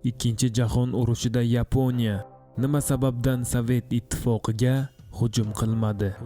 Ikkinchi jahon urushida Yaponiya nima sababdan Sovet ittifoqiga hujum qilmadi?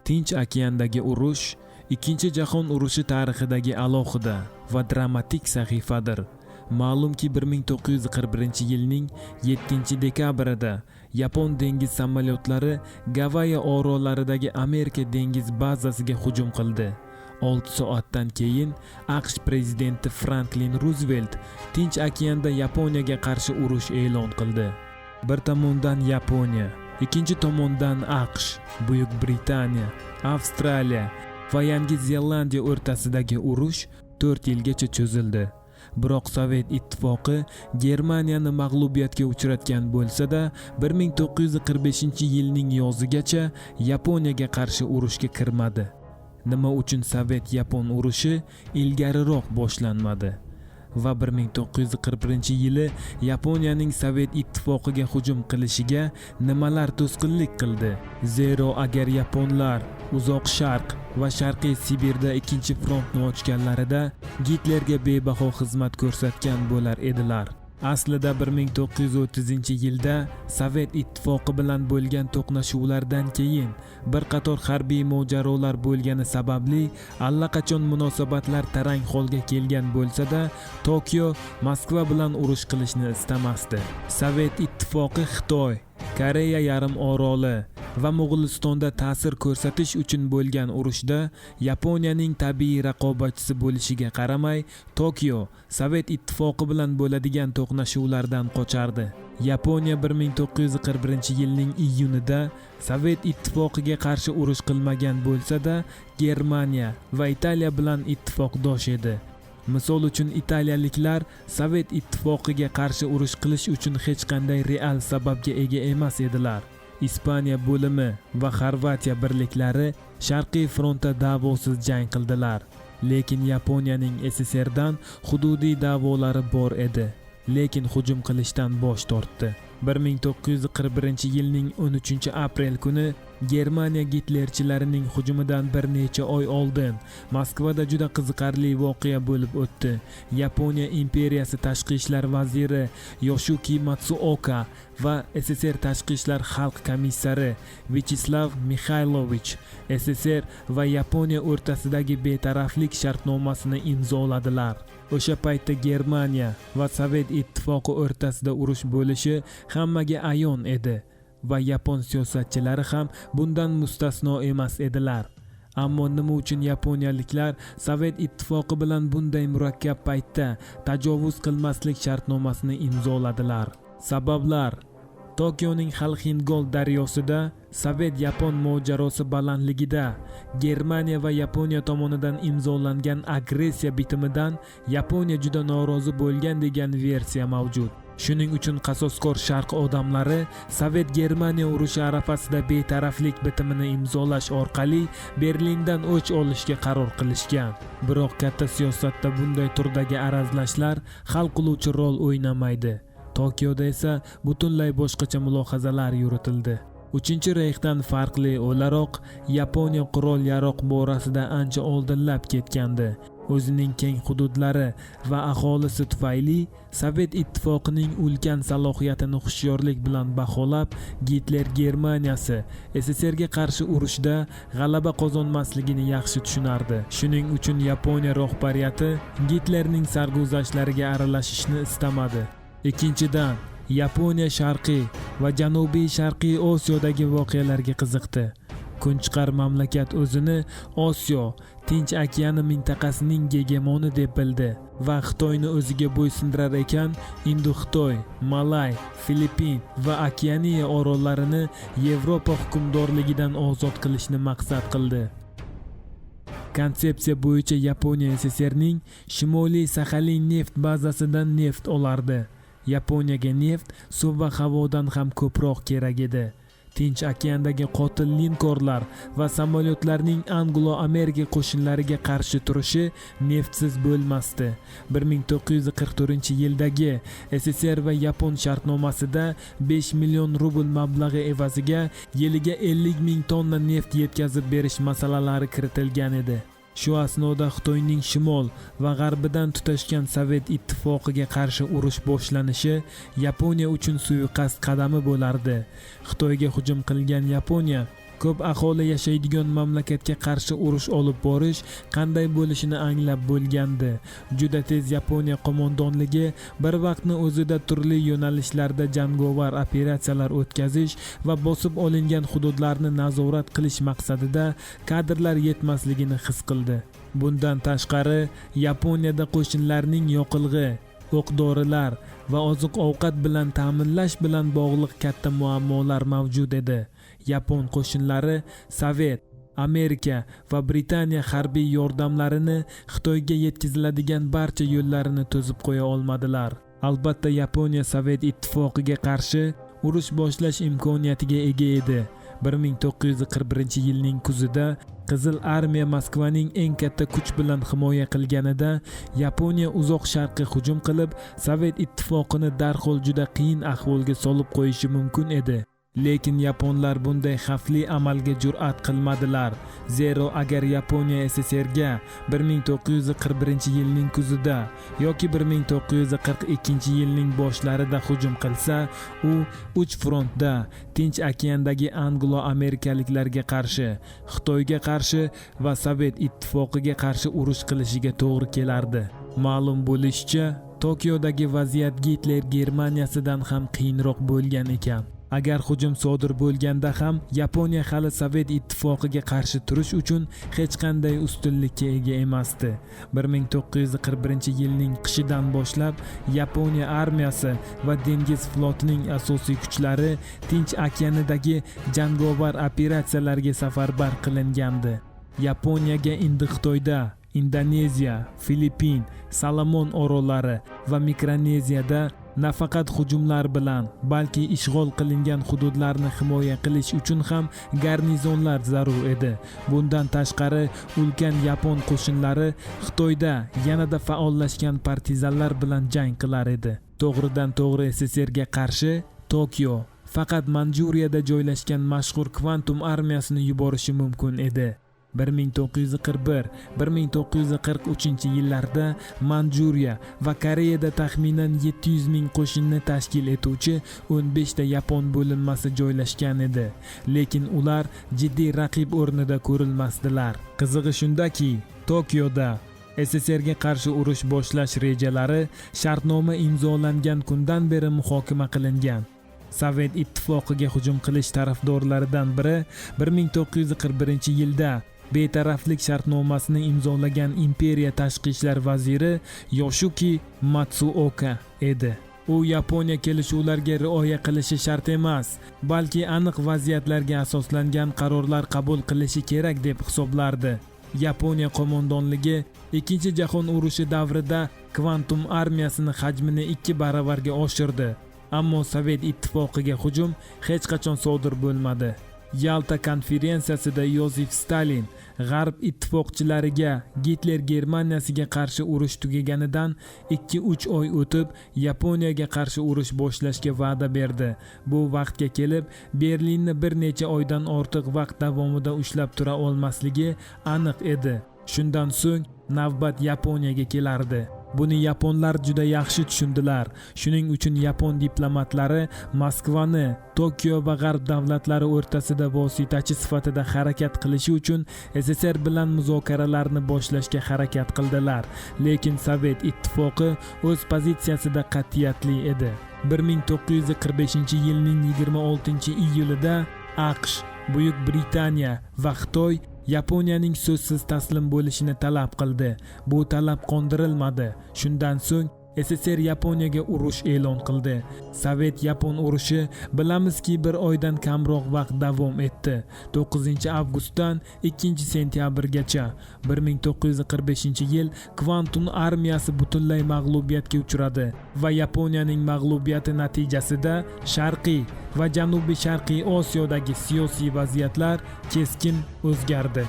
Tinch okeandagi urush Ikkinchi jahon urushi tarixidagi alohida va dramatik sahifadir. Ma'lumki 1941-yilning 7-dekabrida Yapon dengiz samolyotlari Gavayi orollaridagi Amerika dengiz bazasiga hujum qildi. 6 soatdan keyin AQSh prezidenti Franklin Ruzvelt Tinch okeanda Yaponiyaga qarshi urush e'lon qildi. Bir tomondan Yaponiya, ikkinchi tomondan AQSh, Buyuk Britaniya, Avstraliya va Yangi Zelandiya o'rtasidagi urush 4 yilgacha cho'zildi. Biroq Sovet ittifoqi Germaniyani mag'lubiyatga uchratgan bo'lsa-da, 1945-yilning yozigacha Yaponiyaga qarshi urushga kirmadi. Nima uchun Sovet-Yapon urushi ilgariroq boshlanmadi? Va 1941-yili Yaponiyaning Sovet ittifoqiga hujum qilishiga nimalar to'sqinlik qildi? Zero agar yaponlar Uzoq Sharq va Sharqiy Sibirda ikkinchi frontni ochganlarida Gitlerga bebaho xizmat ko'rsatgan bo'lar edilar. Aslida 1930-yilda Sovet ittifoqi bilan bo'lgan to'qnashuvlardan keyin bir qator harbiy mojarolar bo'lgani sababli allaqachon munosabatlar tarang holga kelgan bo'lsa-da, Tokio Moskva bilan urush qilishni istamasdi. Sovet ittifoqi Xitoy, Koreya yarim oroli va Mo'g'ulistonda ta'sir ko'rsatish uchun bo'lgan urushda Yaponiyaning tabiiy raqobatchisi bo'lishiga qaramay, Tokio Sovet ittifoqi bilan bo'ladigan to'qnashuvlardan qochardi. Yaponiya 1941-yilning iyunida Sovet ittifoqiga qarshi urush qilmagan bo'lsa-da, Germaniya va Italiya bilan ittifoqdosh edi. Misol uchun italiyaliklar Sovet ittifoqiga qarshi urush qilish uchun hech qanday real sababga ega emas edilar. Ispaniya bo'limi va Xorvatiya birliklari Sharqiy frontda da'vosiz jang qildilar. Lekin Yaponiyaning SSRdan hududiy da'volari bor edi. Lekin hujum qilishdan bosh tortdi. 1941-yilning 13-aprel kuni Germaniya Gitlerchilarining hujumidan bir necha oy oldin Moskvada juda qiziqarli voqea bo'lib o'tdi. Yaponiya imperiyasi tashqi ishlar vaziri Yoshuki Matsuoka va SSR tashqi ishlar xalq komissari Vyacheslav Mixaylovich SSR va Yaponiya o'rtasidagi betaraflik shartnomasini imzoladilar. O'sha paytda Germaniya va Sovet ittifoqi o'rtasida urush bo'lishi hammaga ayon edi va Yapon siyosatchilari ham bundan mustasno emas edilar. Ammo nima uchun yaponiyaliklar Sovet ittifoqi bilan bunday murakkab paytda tajovuz qilmaslik shartnomasini imzoladilar? Sabablar: Tokioning Xalxingol daryosida Sovet-Yapon mojarosi balandligida Germaniya va Yaponiya tomonidan imzolangan agressiya bitimidan Yaponiya juda norozi bo'lgan degan versiya mavjud. Shuning uchun qasoskor Sharq odamlari Sovet-Germaniya urushi arafasida betaraflik bitimini imzolash orqali Berlindan o'ch olishga qaror qilishgan. Biroq katta siyosatda bunday turdagi arazlashlar hal qiluvchi rol o'ynamaydi. Tokioda esa butunlay boshqacha mulohazalar yuritildi. 3-Reyxdan farqli o'laroq Yaponiya qurol-yaroq borasida ancha oldinlab ketgandi. O'zining keng hududlari va aholisi tufayli Sovet ittifoqining ulkan salohiyatini hushyorlik bilan baholab, Gitler Germaniyasi SSRga qarshi urushda g'alaba qozonmasligini yaxshi tushunardi. Shuning uchun Yaponiya rahbariyati Gitlerning sarguzashtlariga aralashishni istamadi. Ikkinchidan, Yaponiya Sharqiy va Janubiy Sharqiy Osiyodagi voqealarga qiziqdi. Kunchiqar mamlakat o'zini Osiyo, Tinch okeani mintaqasining gegemoni deb bildi va Xitoyni o'ziga bo'ysundirar ekan, Indo-Xitoy, Malay, Filippin va Okeaniya orollarini Yevropa hukmdorligidan ozod qilishni maqsad qildi. Konsepsiya bo'yicha Yaponiya SSRning Shimoliy Saxalin neft bazasidan neft olardi. Yaponiyaga neft suv va havodan ham ko'proq kerak edi. Tinch okeandagi qotil linkorlar va samolyotlarning Anglo-Amerika qo'shinlariga qarshi turishi neftsiz bo'lmasdi. 1944-yildagi SSR va Yapon shartnomasida 5 million rubl mablag'i evaziga yiliga 50 ming tonna neft yetkazib berish masalalari kiritilgan edi. Shu asnoda Xitoyning shimol va g'arbidan tutashgan Sovet ittifoqiga qarshi urush boshlanishi Yaponiya uchun suiqasd qadami bo'lardi. Xitoyga hujum qilgan Yaponiya ko'p aholi yashaydigan mamlakatga qarshi urush olib borish qanday bo'lishini anglab bo'lgandi. Juda tez Yaponiya qo'mondonligi bir vaqtni o'zida turli yo'nalishlarda jangovar operatsiyalar o'tkazish va bosib olingan hududlarni nazorat qilish maqsadida kadrlar yetmasligini his qildi. Bundan tashqari, Yaponiyada qo'shinlarning yoqilg'i, o'q-dorilar va oziq-ovqat bilan ta'minlash bilan bog'liq katta muammolar mavjud edi. Yapon qo'shinlari Sovet, Amerika va Britaniya harbiy yordamlarini Xitoyga yetkaziladigan barcha yo'llarini to'sib qo'ya olmadilar. Albatta, Yaponiya Sovet ittifoqiga qarshi urush boshlash imkoniyatiga ega edi. 1941-yilning kuzida Qizil armiya Moskvaning eng katta kuch bilan himoya qilganida Yaponiya uzoq sharqqa hujum qilib, Sovet ittifoqini darhol juda qiyin ahvolga solib qo'yishi mumkin edi. Lekin yaponlar bunday xavfli amalga jur'at qilmadilar. Zero agar Yaponiya SSRga 1941-yilning kuzida yoki 1942-yilning boshlarida hujum qilsa, u 3 frontda Tinch okeandagi anglo-amerikaliklarga qarshi, Xitoyga qarshi va Sovet ittifoqiga qarshi urush qilishiga to'g'ri kelardi. Ma'lum bo'lishicha, Tokiodagi vaziyat Gitler Germaniyasidan ham qiyinroq bo'lgan ekan. Agar hujum sodir bo'lganda ham Yaponiya hali Sovet ittifoqiga qarshi turish uchun hech qanday ustunlikka ega emasdi. 1941-yilning qishidan boshlab Yaponiya armiyasi va dengiz flotining asosiy kuchlari Tinch okeanidagi jangovar operatsiyalarga safarbar qilingandi. Yaponiyaga Xitoyda, Indoneziya, Filippin, Solomon orollari va Mikroneziyada nafaqat hujumlar bilan, balki ishg'ol qilingan hududlarni himoya qilish uchun ham garnizonlar zarur edi. Bundan tashqari, ulkan yapon qo'shinlari Xitoyda yanada faollashgan partizanlar bilan jang qilar edi. To'g'ridan to'g'ri SSRga qarshi Tokio faqat Manjuriyada joylashgan mashhur kvantum armiyasini yuborishi mumkin edi. 1941-1943-yillarda Manjuriya va Koreyada taxminan 700 ming qo'shinni tashkil etuvchi 15 ta yapon bo'linmasi joylashgan edi. Lekin ular jiddiy raqib o'rnida ko'rilmasdilar. Qizig'i shundaki, Tokioda SSRga qarshi urush boshlash rejalari shartnoma imzolangan kundan beri muhokama qilingan. Sovet ittifoqiga hujum qilish tarafdorlaridan biri 1941-yilda betaraflik shartnomasini imzolagan imperiya tashqi ishlar vaziri Yoshuki Matsuoka edi. U Yaponiya kelishuvlarga rioya qilishi shart emas, balki aniq vaziyatlarga asoslangan qarorlar qabul qilishi kerak deb hisoblardi. Yaponiya qo'mondonligi Ikkinchi jahon urushi davrida kvantum armiyasini hajmini 2 baravarga oshirdi. Ammo Sovet ittifoqiga hujum hech qachon sodir bo'lmadi. Yalta konferensiyasida Yosif Stalin G'arb ittifoqchilariga Gitler Germaniyasiga qarshi urush tugaganidan 2-3 oy o'tib Yaponiyaga qarshi urush boshlashga va'da berdi. Bu vaqtga kelib Berlinni bir necha oydan ortiq vaqt davomida ushlab tura olmasligi aniq edi. Shundan so'ng navbat Yaponiyaga kelardi. Buni yaponlar juda yaxshi tushundilar. Shuning uchun yapon diplomatlari Moskvani Tokio va G'arb davlatlari o'rtasida vositachi sifatida harakat qilishi uchun SSR bilan muzokaralarni boshlashga harakat qildilar. Lekin Sovet ittifoqi o'z pozitsiyasida qat'iyatli edi. 1945-yilning 26-iyulida AQSh, Buyuk Britaniya va Xitoy Yaponiyaning so'zsiz taslim bo'lishini talab qildi. Bu talab qondirilmadi. Shundan so'ng SSR Yaponiyaga urush e'lon qildi. Sovet-Yapon urushi bilamizki bir oydan kamroq vaqt davom etdi. 9-avgustdan 2-sentyabrgacha. 1945-yil kvantum armiyasi butunlay mag'lubiyatga uchradi va Yaponiyaning mag'lubiyati natijasida Sharqiy va Janubiy Sharqiy Osiyodagi siyosiy vaziyatlar keskin o'zgardi.